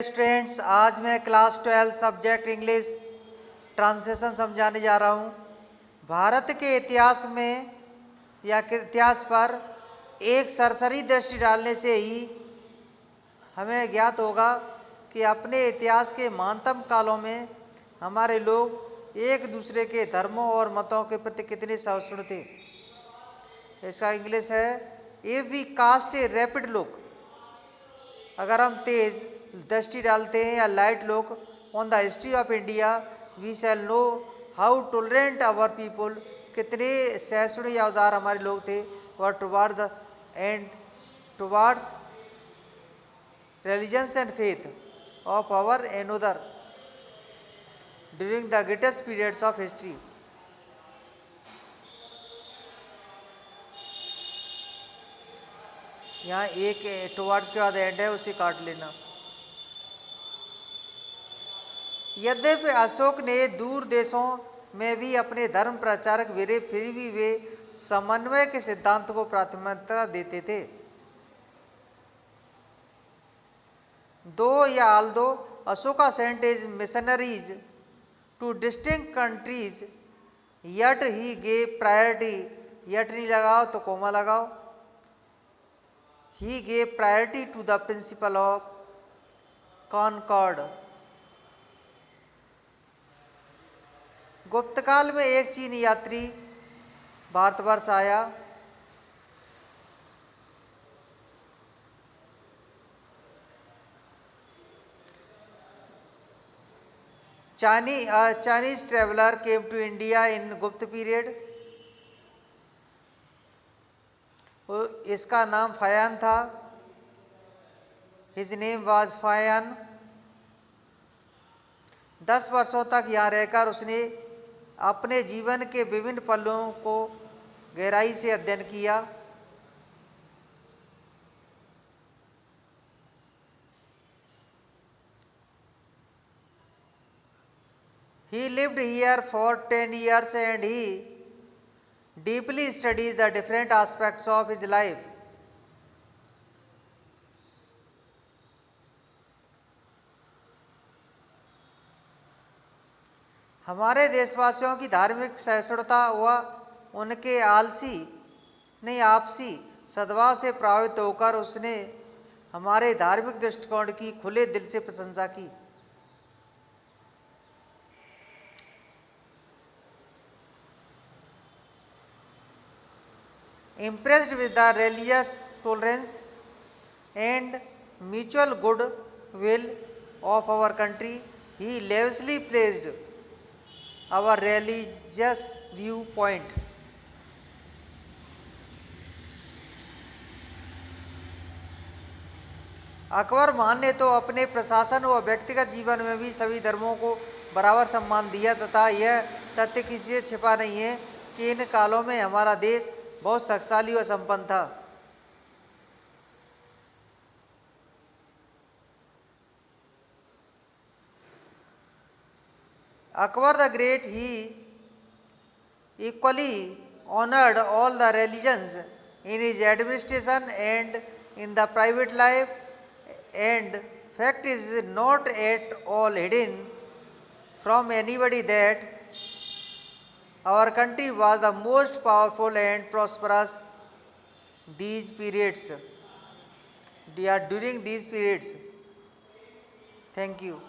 Students, आज मैं class 12 subject English translation समझाने जा रहा हूँ। भारत के इतिहास में या इतिहास पर एक सरसरी दृष्टि डालने से ही हमें ज्ञात होगा कि अपने इतिहास के महानतम कालों में हमारे लोग एक दूसरे के धर्मों और मतों के प्रति कितने सहिष्णु थे। इसका इंग्लिश है, if we cast a rapid look, अगर हम तेज दृष्टि डालते हैं या light look on the history of India, we shall know how tolerant our people, कितने सहिष्णु या उदार हमारे लोग थे, were toward the and towards religions and faith of our another during the greatest periods of history. यहाँ एक towards के बाद एंड है, उसे काट लेना। यद्यपि अशोक ने दूर देशों में भी अपने धर्म प्रचारक वीरे, फिर भी वे समन्वय के सिद्धांत को प्राथमिकता देते थे। दो या although Ashoka sent his missionaries to distinct countries, yet he gave priority, yet नहीं लगाओ तो कोमा लगाओ, he gave priority to the principle of concord। गुप्तकाल में एक चीनी यात्री भारतवर्ष आया। Chinese traveler came to India in Gupta period। इसका नाम फयान था। His name was Phyan. 10 वर्षों तक यहाँ रहकर उसने अपने जीवन के विभिन्न पहलुओं को गहराई से अध्ययन किया। He lived here for 10 years and he deeply studied the different aspects of his life। हमारे देशवासियों की धार्मिक सहिष्णुता व उनके आपसी सद्भाव से प्रभावित होकर उसने हमारे धार्मिक दृष्टिकोण की खुले दिल से प्रशंसा की। Impressed with the religious tolerance and mutual goodwill of our country, he lavishly praised our religious viewpoint। Akbar महान ने तो अपने प्रशासन व व्यक्तिगत जीवन में भी सभी धर्मों को बराबर सम्मान दिया, तथा यह तथ्य किसी से छिपा नहीं है कि इन कालों में हमारा देश बहुत शक्तिशाली और संपन्न था। Akbar the Great, he equally honored all the religions in his administration and in the private life, and fact is not at all hidden from anybody that our country was the most powerful and prosperous these periods, during these periods। Thank you।